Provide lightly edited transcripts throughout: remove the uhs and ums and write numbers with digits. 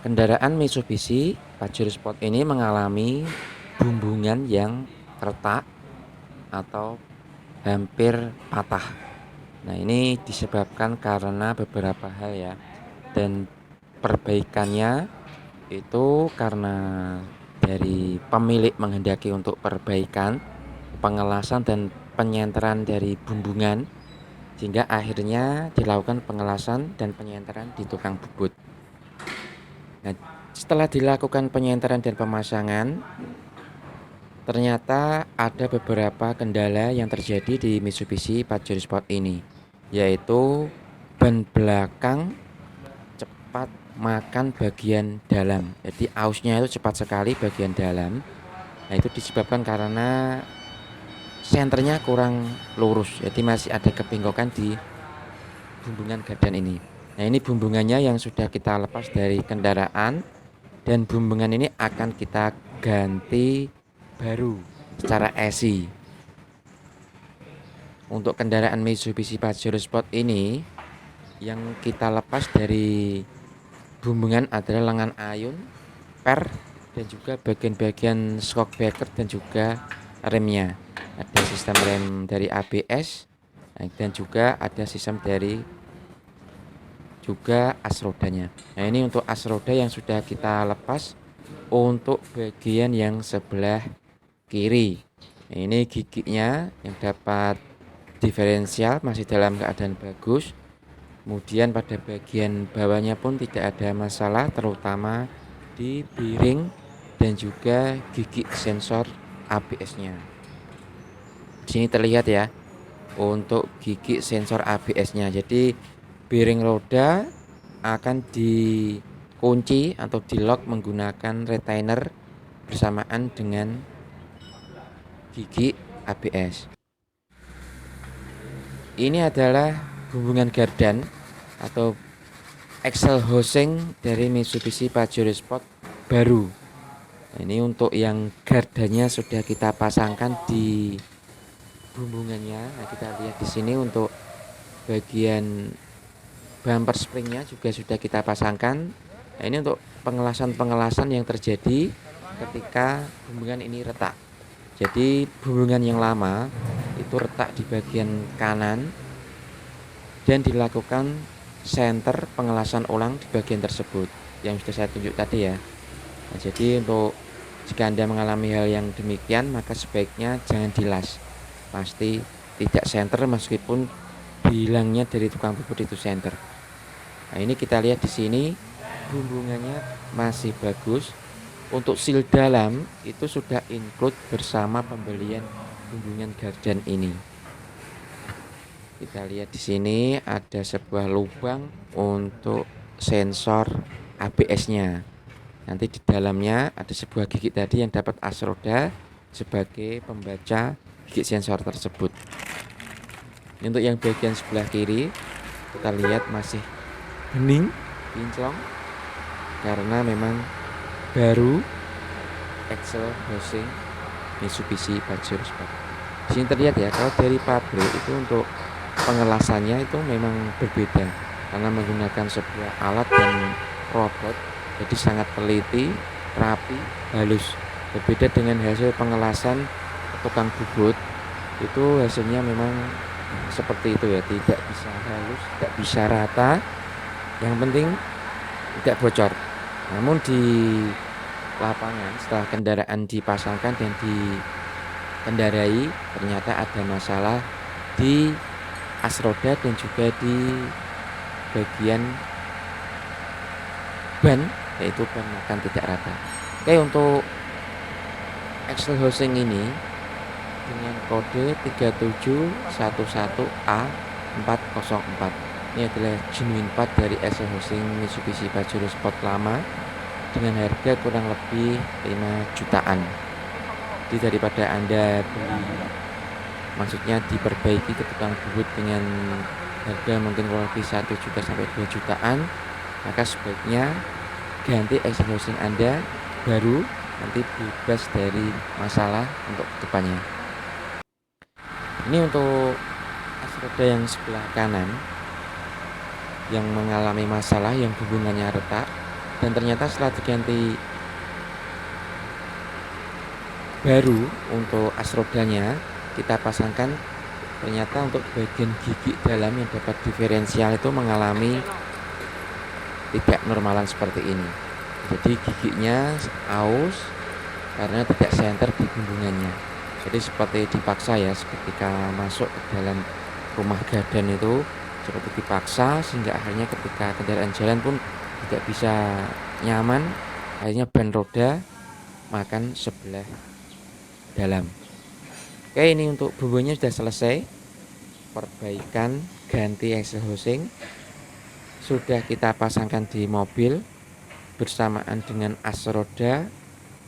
Kendaraan Mitsubishi Pajero Sport ini mengalami bumbungan yang retak atau hampir patah. Nah, ini disebabkan karena beberapa hal ya. Dan perbaikannya itu karena dari pemilik menghendaki untuk perbaikan, pengelasan dan penyenteran dari bumbungan, sehingga akhirnya dilakukan pengelasan dan penyenteran di tukang bubut. Nah, setelah dilakukan penyenteran dan pemasangan, ternyata ada beberapa kendala yang terjadi di Mitsubishi Pajero Sport ini, yaitu ban belakang cepat makan bagian dalam. Jadi ausnya itu cepat sekali bagian dalam. Nah, itu disebabkan karena senternya kurang lurus. Jadi masih ada kebengkokan di bumbungan gardan ini. Nah, ini bumbungannya yang sudah kita lepas dari kendaraan, dan bumbungan ini akan kita ganti baru secara esi. Untuk kendaraan Mitsubishi Pajero Sport ini, yang kita lepas dari bumbungan adalah lengan ayun, per, dan juga bagian-bagian shock breaker dan juga remnya. Ada sistem rem dari ABS, dan juga ada sistem dari juga as rodanya. Nah, ini untuk as roda yang sudah kita lepas untuk bagian yang sebelah kiri. Nah, ini giginya yang dapat diferensial masih dalam keadaan bagus. Kemudian pada bagian bawahnya pun tidak ada masalah, terutama di bearing dan juga gigi sensor ABS-nya. Di sini terlihat ya untuk gigi sensor ABS-nya. Jadi bearing roda akan dikunci atau di lock menggunakan retainer bersamaan dengan gigi ABS. Ini adalah bumbungan gardan atau axle housing dari Mitsubishi Pajero Sport baru. Nah, ini untuk yang gardannya sudah kita pasangkan di bumbungannya. Nah, kita lihat di sini untuk bagian bumper springnya juga sudah kita pasangkan. Nah, ini untuk pengelasan-pengelasan yang terjadi ketika bumbungan ini retak. Jadi bumbungan yang lama itu retak di bagian kanan dan dilakukan senter pengelasan ulang di bagian tersebut yang sudah saya tunjuk tadi ya. Nah, jadi untuk jika Anda mengalami hal yang demikian, maka sebaiknya jangan dilas. Pasti tidak senter meskipun bilangnya dari tukang bubut itu senter. Nah, ini kita lihat di sini bumbungannya masih bagus. Untuk seal dalam itu sudah include bersama pembelian bumbungan gardan ini. Kita lihat di sini ada sebuah lubang untuk sensor ABS-nya. Nanti di dalamnya ada sebuah gigi tadi yang dapat as roda sebagai pembaca gigi sensor tersebut. Ini untuk yang bagian sebelah kiri, kita lihat masih bening, kinclong, karena memang baru axle housing Mitsubishi Pajero Sport. Di sini terlihat ya, kalau dari pabrik itu untuk pengelasannya itu memang berbeda karena menggunakan sebuah alat dan robot, jadi sangat teliti, rapi, halus. Berbeda dengan hasil pengelasan tukang bubut, itu hasilnya memang seperti itu ya, tidak bisa halus, tidak bisa rata, yang penting tidak bocor. Namun di lapangan setelah kendaraan dipasangkan dan dikendarai, ternyata ada masalah di as roda dan juga di bagian ban, yaitu ban makan tidak rata. Oke, untuk axle housing ini dengan kode 3711A404. Ini adalah genuine part dari axle housing Mitsubishi Pajero Sport lama dengan harga kurang lebih 5 jutaan. Jadi daripada Anda beli, maksudnya diperbaiki ke tukang bubut dengan harga mungkin kurang lebih 1 juta sampai 2 jutaan, maka sebaiknya ganti axle housing Anda baru, nanti bebas dari masalah untuk kedepannya. Ini untuk as roda yang sebelah kanan yang mengalami masalah yang hubungannya retak. Dan ternyata setelah diganti baru untuk as rodanya, kita pasangkan, ternyata untuk bagian gigi dalam yang dapat diferensial itu mengalami tidak normalan seperti ini. Jadi giginya aus karena tidak senter di bumbungannya. Jadi seperti dipaksa ya, ketika masuk ke dalam rumah gadan itu seperti dipaksa, sehingga akhirnya ketika kendaraan jalan pun tidak bisa nyaman. Akhirnya ban roda makan sebelah dalam. Oke, ini untuk bumbunya sudah selesai. Perbaikan ganti axle housing sudah kita pasangkan di mobil bersamaan dengan as roda,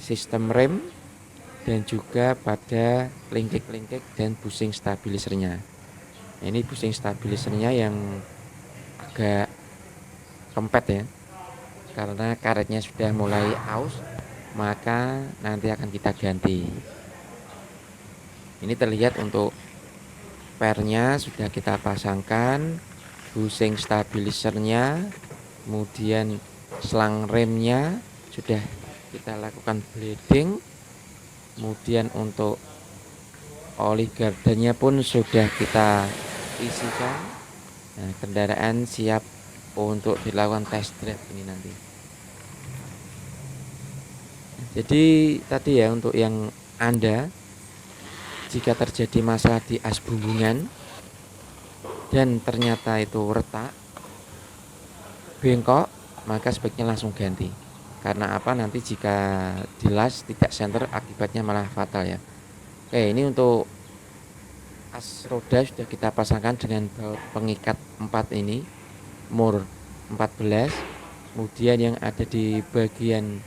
sistem rem, dan juga pada lingkik-lingkik dan busing stabilisernya. Nah, ini busing stabilisernya yang agak kempet ya, karena karetnya sudah mulai aus, maka nanti akan kita ganti. Ini terlihat untuk pernya sudah kita pasangkan, busing stabilisernya, kemudian selang remnya sudah kita lakukan bleeding, kemudian untuk oli gardannya pun sudah kita isikan. Nah, kendaraan siap untuk dilakukan test drive ini nanti. Jadi tadi ya, untuk yang Anda jika terjadi masalah di as bumbungan dan ternyata itu retak, bengkok, maka sebaiknya langsung ganti. Karena apa? Nanti jika dilas tidak senter, akibatnya malah fatal ya. Oke, ini untuk as roda sudah kita pasangkan dengan baut pengikat 4 ini, mur 14. Kemudian yang ada di bagian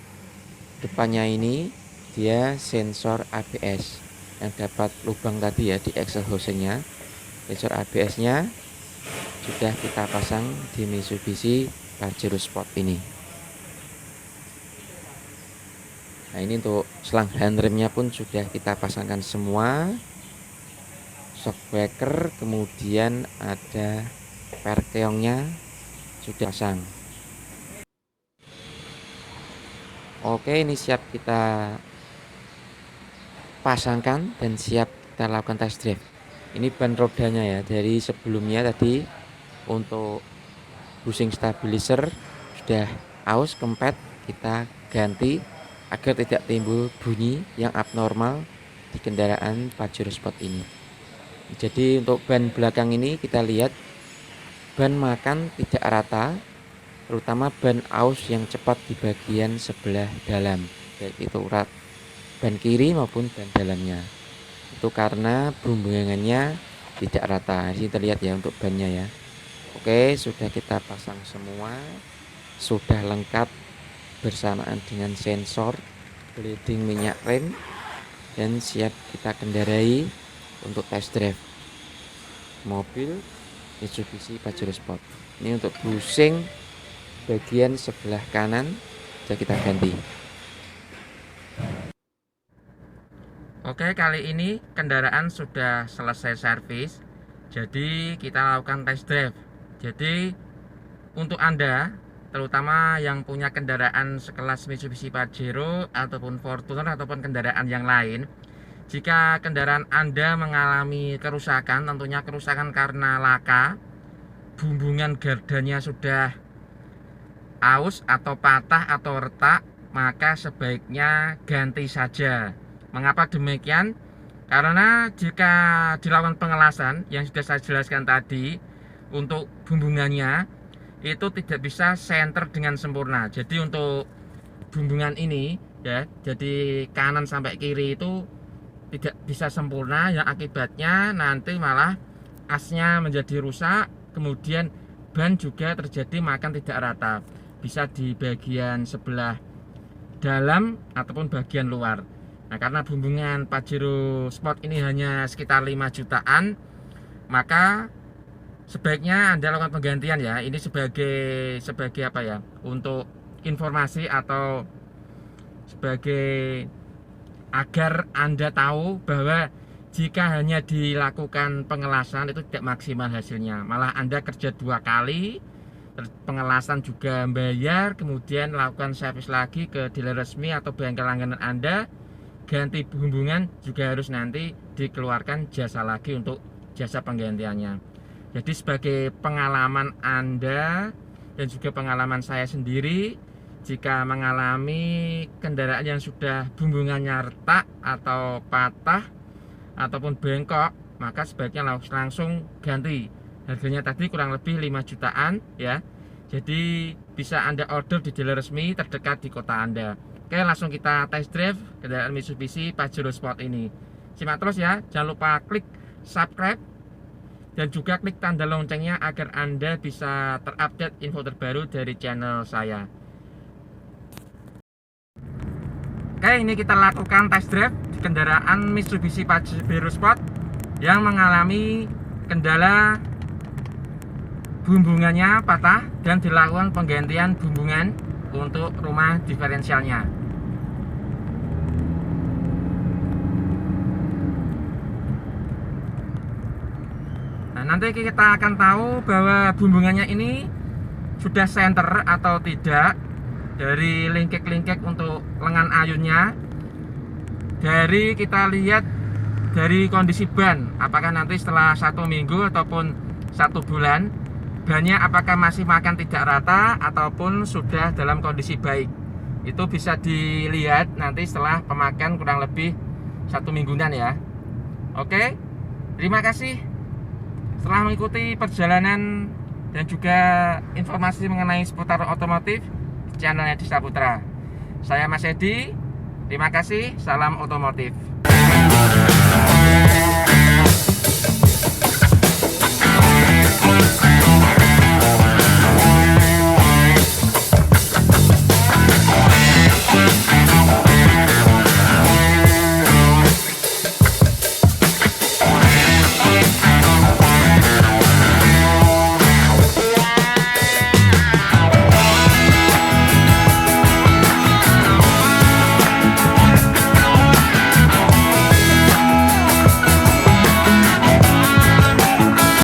depannya ini dia sensor ABS yang dapat lubang tadi ya di axle housingnya. Sensor ABS-nya sudah kita pasang di Mitsubishi Pajero Sport ini. Nah, ini untuk selang handremnya pun sudah kita pasangkan semua. Shockbreaker, kemudian ada perkeongnya sudah pasang. Oke, ini siap kita pasangkan dan siap kita lakukan test drive. Ini ban rodanya ya, dari sebelumnya tadi untuk busing stabilizer sudah aus kempet, kita ganti agar tidak timbul bunyi yang abnormal di kendaraan Pajero Sport ini. Jadi untuk ban belakang ini kita lihat ban makan tidak rata, terutama ban aus yang cepat di bagian sebelah dalam, baik itu ban kiri maupun ban dalamnya. Itu karena bumbungannya tidak rata. Ini terlihat ya untuk bannya ya. Oke, sudah kita pasang semua, sudah lengkap bersamaan dengan sensor, bleeding minyak rem, dan siap kita kendarai untuk test drive mobil Mitsubishi Pajero Sport. Ini untuk busing bagian sebelah kanan sudah kita ganti. Oke, kali ini kendaraan sudah selesai servis, jadi kita lakukan test drive. Jadi untuk Anda, terutama yang punya kendaraan sekelas Mitsubishi Pajero ataupun Fortuner ataupun kendaraan yang lain, jika kendaraan Anda mengalami kerusakan, tentunya kerusakan karena laka, bumbungan gardanya sudah aus atau patah atau retak, maka sebaiknya ganti saja. Mengapa demikian? Karena jika dilakukan pengelasan yang sudah saya jelaskan tadi, untuk bumbungannya itu tidak bisa senter dengan sempurna. Jadi untuk bumbungan ini ya, jadi kanan sampai kiri itu tidak bisa sempurna, yang akibatnya nanti malah asnya menjadi rusak, kemudian ban juga terjadi makan tidak rata, bisa di bagian sebelah dalam ataupun bagian luar. Nah, karena bumbungan Pajero Sport ini hanya sekitar 5 jutaan, maka sebaiknya Anda lakukan penggantian ya. Ini sebagai apa ya? Untuk informasi atau sebagai agar Anda tahu bahwa jika hanya dilakukan pengelasan itu tidak maksimal hasilnya. Malah Anda kerja 2 kali, pengelasan juga bayar, kemudian lakukan servis lagi ke dealer resmi atau bengkel langganan Anda. Ganti bumbungan juga harus nanti dikeluarkan jasa lagi untuk jasa penggantiannya. Jadi sebagai pengalaman Anda dan juga pengalaman saya sendiri, jika mengalami kendaraan yang sudah bumbungannya retak atau patah ataupun bengkok, maka sebaiknya langsung ganti. Harganya tadi kurang lebih 5 jutaan ya. Jadi bisa Anda order di dealer resmi terdekat di kota Anda. Oke, langsung kita test drive kendaraan Mitsubishi Pajero Sport ini. Simak terus ya, jangan lupa klik subscribe dan juga klik tanda loncengnya agar Anda bisa terupdate info terbaru dari channel saya. Oke, ini kita lakukan test drive di kendaraan Mitsubishi Pajero Sport yang mengalami kendala bumbungannya patah dan dilakukan penggantian bumbungan untuk rumah diferensialnya. Nah, nanti kita akan tahu bahwa bumbungannya ini sudah senter atau tidak dari lingkik-lingkik untuk lengan ayunnya. Dari kita lihat dari kondisi ban, apakah nanti setelah 1 minggu ataupun 1 bulan bannya apakah masih makan tidak rata ataupun sudah dalam kondisi baik. Itu bisa dilihat nanti setelah pemakaian kurang lebih 1 mingguan ya. Oke, terima kasih setelah mengikuti perjalanan dan juga informasi mengenai seputar otomotif di channelnya Dista Putra. Saya Mas Edi, terima kasih, salam otomotif.